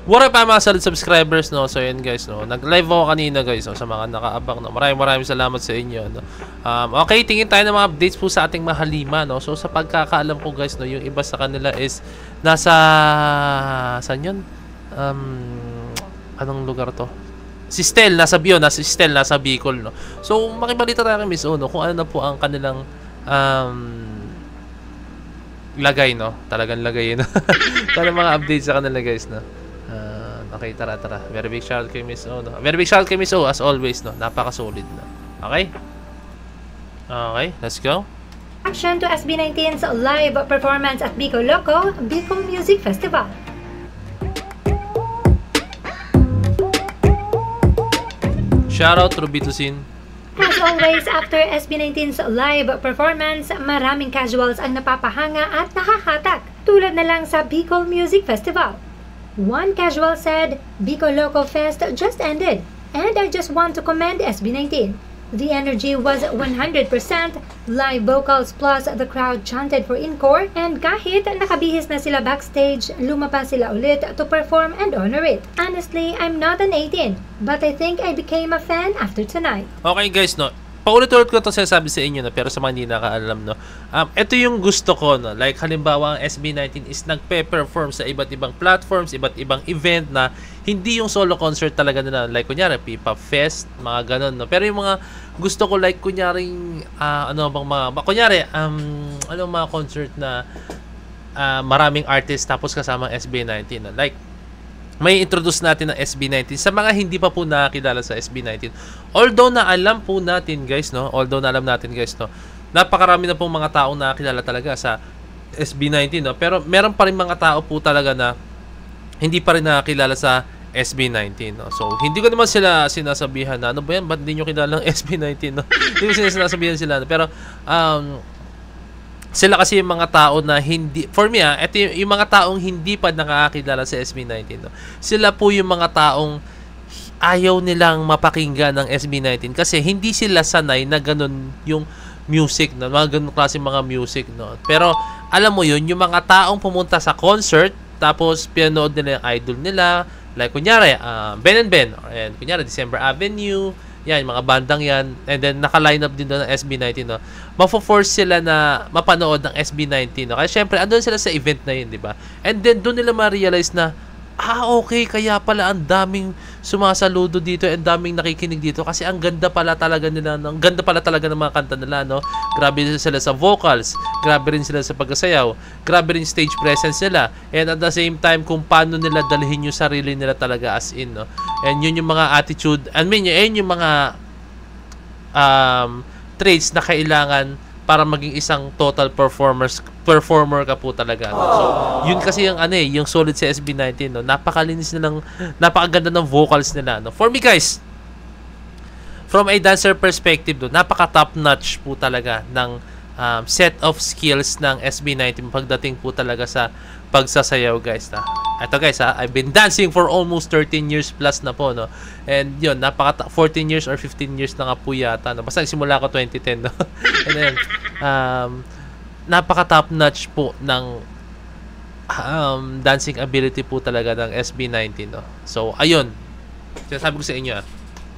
What up mga solid subscribers, no? So yun guys, no? Nag-live ako kanina guys, no? Sa mga nakaabang, no? Maraming salamat sa inyo, no? Okay, tingin tayo ng mga updates po sa ating mahalima, no? So sa pagkakaalam ko guys, no? Yung iba sa kanila is nasa... Saan yun? Anong lugar to? Si Stel, nasa Bicol, no? So makibalita tayo kay Miss Uno kung ano na po ang kanilang lagay, no? Talagang lagay, no? Para mga updates sa kanila guys, no? Okay, tara. Very big shout kay Miss O, no? Very big shout kay Miss O, as always, no? Napaka-solid, no? Okay? Okay, let's go. Action to SB19's live performance at Bicol Loco, Bicol Music Festival. Shout out to Bitusin. As always, after SB19's live performance, maraming casuals ang napapahanga at nakahatak, tulad na lang sa Bicol Music Festival. One casual said, Bicol Loco Fest just ended, and I just want to commend SB19. The energy was 100%, live vocals plus the crowd chanted for encore, and kahit nakabihis na sila backstage, lumabas sila ulit to perform and honor it. Honestly, I'm not an 18, but I think I became a fan after tonight. Okay guys, no? Paulit-ulit ko ito sinasabi sa inyo, no? Pero sa mga hindi nakaalam, no? Ito yung gusto ko, no? Like, halimbawa, ang SB19 is nagpe-perform sa iba't ibang platforms, iba't ibang event na hindi yung solo concert talaga nila. Like, kunyari, P-Pop Fest, mga ganun, no? Pero yung mga gusto ko, like, kunyaring, kunyari, mga concert na maraming artist tapos kasama ang SB19, no? Like, may introduce natin ng SB19 sa mga hindi pa po nakakilala sa SB19. Although na alam natin guys, no? Napakarami na pong mga taong nakakilala talaga sa SB19, no? Pero meron pa rin mga tao po talaga na hindi pa rin nakakilala sa SB19, no? So, hindi ko naman sila sinasabihan na, ano ba yan? Ba't hindi nyo kilala ng SB19, no? Hindi ko sinasabihan sila, no? Pero, sila kasi yung mga tao na hindi, for me ito yung mga taong hindi pa nakakakilala sa SB19, no? Sila po yung mga taong ayaw nilang mapakinggan ng SB19 kasi hindi sila sanay na ganun yung music, no? Mga ganun klase mga music, no? Pero alam mo yun, yung mga taong pumunta sa concert tapos pinanood nila yung idol nila, like kunyari Ben and Ben, and kunyari December Avenue, yan, mga bandang yan, and then naka-line up din doon ng SB19, no? Mafo-force sila na mapanood ng SB19, no? Kasi syempre, andun sila sa event na yun, di ba? And then, doon nila ma-realize na, okay, kaya pala ang daming sumasaludo dito, and daming nakikinig dito, kasi ang ganda pala talaga nila, ang ganda pala talaga ng mga kanta nila, no? Grabe sila sa vocals, grabe rin sila sa pagsasayaw, grabe rin stage presence nila, and at the same time, kung paano nila dalhin yung sarili nila talaga as in, no? And yun yung mga attitude, yun yung mga traits na kailangan para maging isang total performer ka po talaga, no? So, yun kasi yung yung solid sa SB19, no? Napakalinis nilang, napakaganda ng vocals nila, no? For me guys, from a dancer perspective, no, napaka top notch po talaga ng set of skills ng SB19 pagdating po talaga sa pagsasayaw guys, na. Ito guys, I've been dancing for almost 13 years plus na po, no? And yun, 14 years or 15 years na nga po yata, no? Basta nagsimula ko 2010, no? And then, napaka top notch po ng dancing ability po talaga ng SB19, no? So, ayun, sinasabi ko sa inyo, I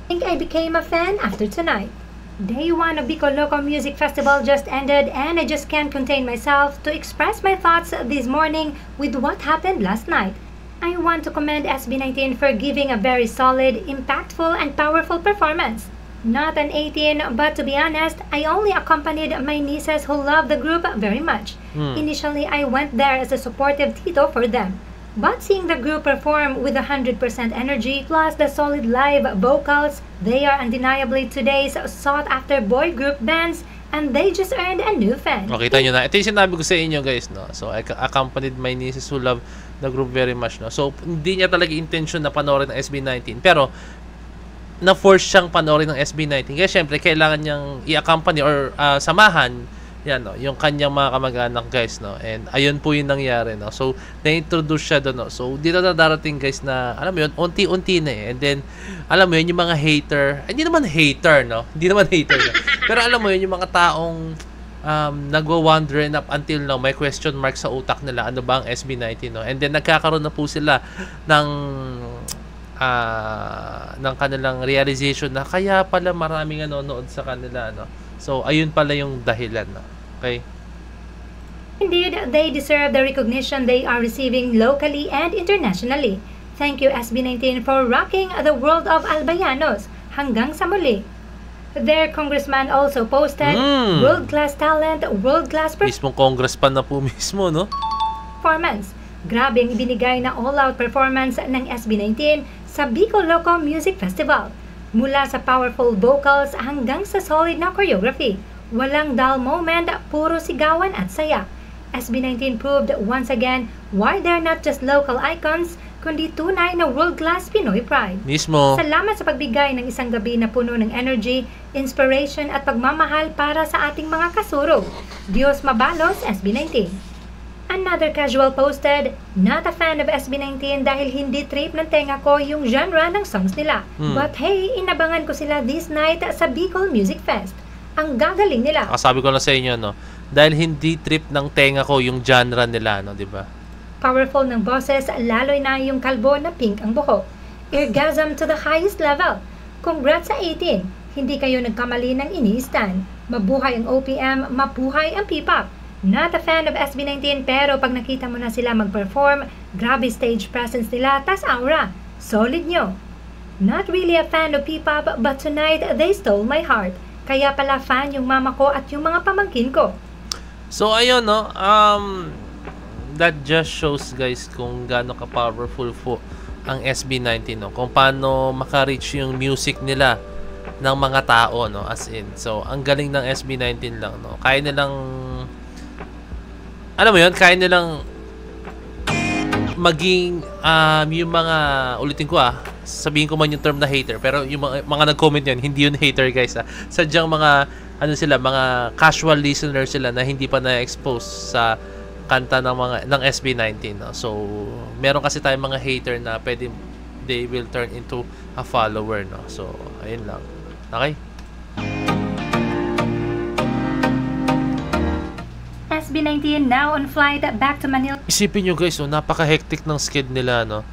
think I became a fan after tonight. Day 1 of Bicol Loco Music Festival just ended, and I just can't contain myself to express my thoughts this morning with what happened last night. I want to commend SB19 for giving a very solid, impactful, and powerful performance. Not an 18, but to be honest, I only accompanied my nieces who love the group very much. Initially, I went there as a supportive tito for them. But seeing the group perform with 100% energy plus the solid live vocals, they are undeniably today's sought-after boy group bands, and they just earned a new fan. Makita nyo na. Ito yung sinabi ko sa inyo guys, no? So, I accompanied my nieces who love the group very much, no? So, hindi niya talaga intention na panoorin ng SB19. Pero, na-force siyang panoorin ng SB19. Kaya syempre, kailangan niyang i-accompany or samahan yan, no, yung kanyang mga kamag-anak guys, no. And ayun po yung nangyari, no. So na-introduce siya doon, no. So dito na darating guys na alam mo yun, unti-unti na eh. And then alam mo yun, yung mga hater, hindi naman hater, no. Hindi naman hater, no. Pero alam mo yun, yung mga taong nagwa-wonder and up until now may question mark sa utak nila ano ba ang SB19, no? And then nagkakaroon na po sila ng kanilang realization na kaya pala maraming nanonood sa kanila, no? So ayun pala yung dahilan, no? Okay? Indeed, they deserve the recognition they are receiving locally and internationally. Thank you SB19 for rocking the world of Albayanos. Hanggang sa muli. Their congressman also posted world-class talent, world-class Mismong congressman na po mismo, no? performance. Grabe ang ibinigay na all-out performance ng SB19 sa Bicol Loco Music Festival. Mula sa powerful vocals hanggang sa solid na choreography. Walang dull moment, puro sigawan at saya. SB19 proved once again why they're not just local icons, kundi tunay na world-class Pinoy pride. Mismo. Salamat sa pagbigay ng isang gabi na puno ng energy, inspiration at pagmamahal para sa ating mga kasuro. Diyos mabalos, SB19. Another casual posted, not a fan of SB19 dahil hindi trip ng tenga ko yung genre ng songs nila. But hey, inabangan ko sila this night sa Bicol Music Fest. Ang gagaling nila. Sabi ko na sa inyo, no? Dahil hindi trip ng tenga ko yung genre nila, no? Diba? Powerful ng boses, laloy na yung kalbo na pink ang buhok. Orgasm to the highest level. Congrats sa 18. Hindi kayo nagkamali ng ini-stand. Mabuhay ang OPM, mabuhay ang P-pop. Not a fan of SB19 pero pag nakita mo na sila mag-perform, grabe stage presence nila, tas aura. Solid nyo. Not really a fan of P-pop but tonight they stole my heart. Kaya pala fan yung mama ko at yung mga pamangkin ko. So ayun, no, that just shows guys kung gaano ka-powerful po ang SB19, no? Kung paano maka-reach yung music nila ng mga tao, no? As in, so ang galing ng SB19 lang, no? Kaya nilang, alam mo yun, kaya nilang maging yung mga, ulitin ko sabihin ko man yung term na hater, pero yung mga nag-comment yun, hindi yun hater guys, sadyang mga ano sila, mga casual listeners sila na hindi pa na-expose sa kanta ng SB19, no? So meron kasi tayong mga hater na pwede they will turn into a follower, no? So ayun lang. Okay? SB19 now on flight back to Manila. Isipin nyo guys, no, napaka-hectic ng sked nila, no?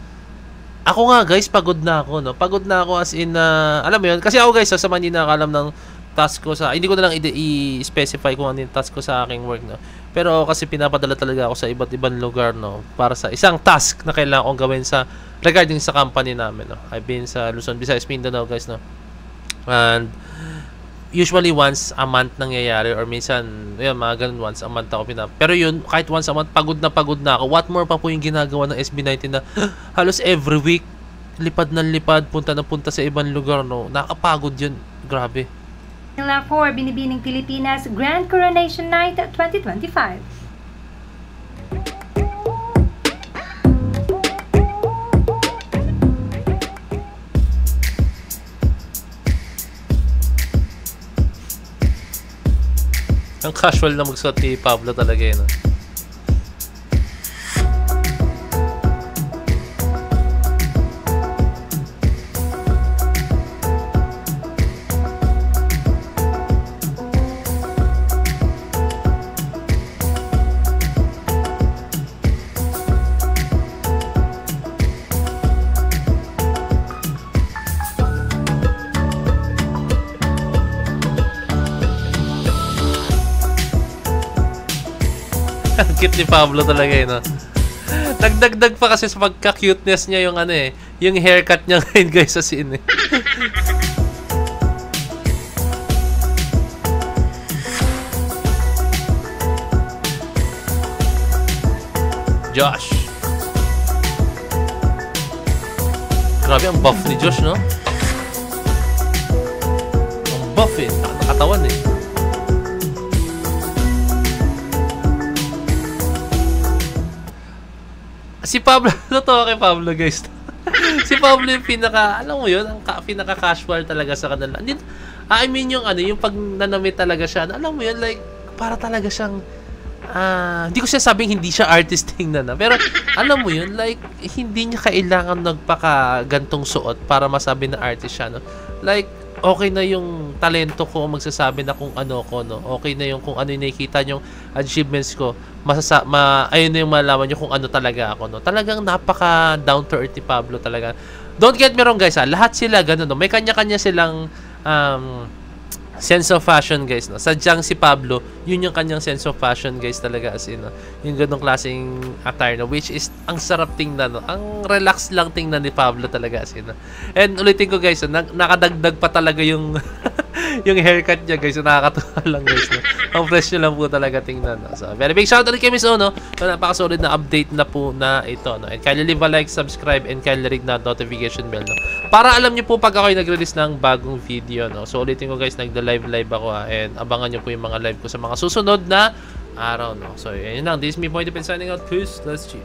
Ako nga guys, pagod na ako, no? Pagod na ako as in, alam mo yun, kasi ako guys, sa mga hindi nakakalam ng task ko hindi ko na lang i-specify kung ano yung task ko sa aking work, no? Pero kasi pinapadala talaga ako sa iba't ibang lugar, no? Para sa isang task na kailangan kong gawin regarding sa company namin, no? I've been sa Luzon, Visayas, Mindanao, guys, no? And usually once a month nangyayari or minsan, yun, mga ganun once a month ako pero yun, kahit once a month, pagod na ako. What more pa po yung ginagawa ng SB19 na halos every week, lipad na lipad, punta na punta sa ibang lugar, no? Nakapagod yun. Grabe. Manila for Binibining Pilipinas Grand Coronation Night 2025. Ang casual na magsuot ni Pablo talaga yun, no? Ang cute ni Pablo talaga, no? Nagdagdag pa kasi sa pagka-cuteness niya yung yung haircut niya ngayon guys sa scene, Josh. Grabe ang buff ni Josh, no? Ang buff nakatawan Si Pablo, totoo kay Pablo guys. Si Pablo yung alam mo yun, ang pinaka-casual talaga sa kanila. I mean yung yung pag nanamit talaga siya, alam mo yun, like, para talaga siyang, hindi ko siya sabing hindi siya artist tingnan pero alam mo yun, like, hindi niya kailangan nagpaka-gantong suot para masabi na artist siya, no? Like, okay na yung talento ko magsasabi na kung ano ko, no? Okay na yung kung ano yung nakikita yung achievements ko. Ayun na yung malaman nyo kung ano talaga ako, no? Talagang napaka down to earth ni Pablo talaga. Don't get me wrong, guys, ha? Lahat sila ganun, no? May kanya-kanya silang sense of fashion, guys, no? Sadyang si Pablo, yun yung kanyang sense of fashion, guys, talaga, as in, no? Yung ganong klaseng attire, no? Which is ang sarap tingnan, no? Ang relax lang tingnan ni Pablo talaga, as in, no? And ulitin ko, guys, no? Nakadagdag pa talaga yung yung haircut niya, guys, so nakakatuwa lang, guys, no? Ang fresh nyo lang po talaga tingnan, no? So very big shout out kay Miss Ono, so napakasolid na update na po na ito, no? And kindly leave a like, subscribe, and kindly ring na notification bell, no? Para alam nyo po pag ako nagre-release ng bagong video, no? So ulitin ko, guys, nagda-live ako, ha? And abangan nyo po yung mga live ko sa mga susunod na araw, no? So yun lang, this is me, Point, signing out. Peace, let's cheer.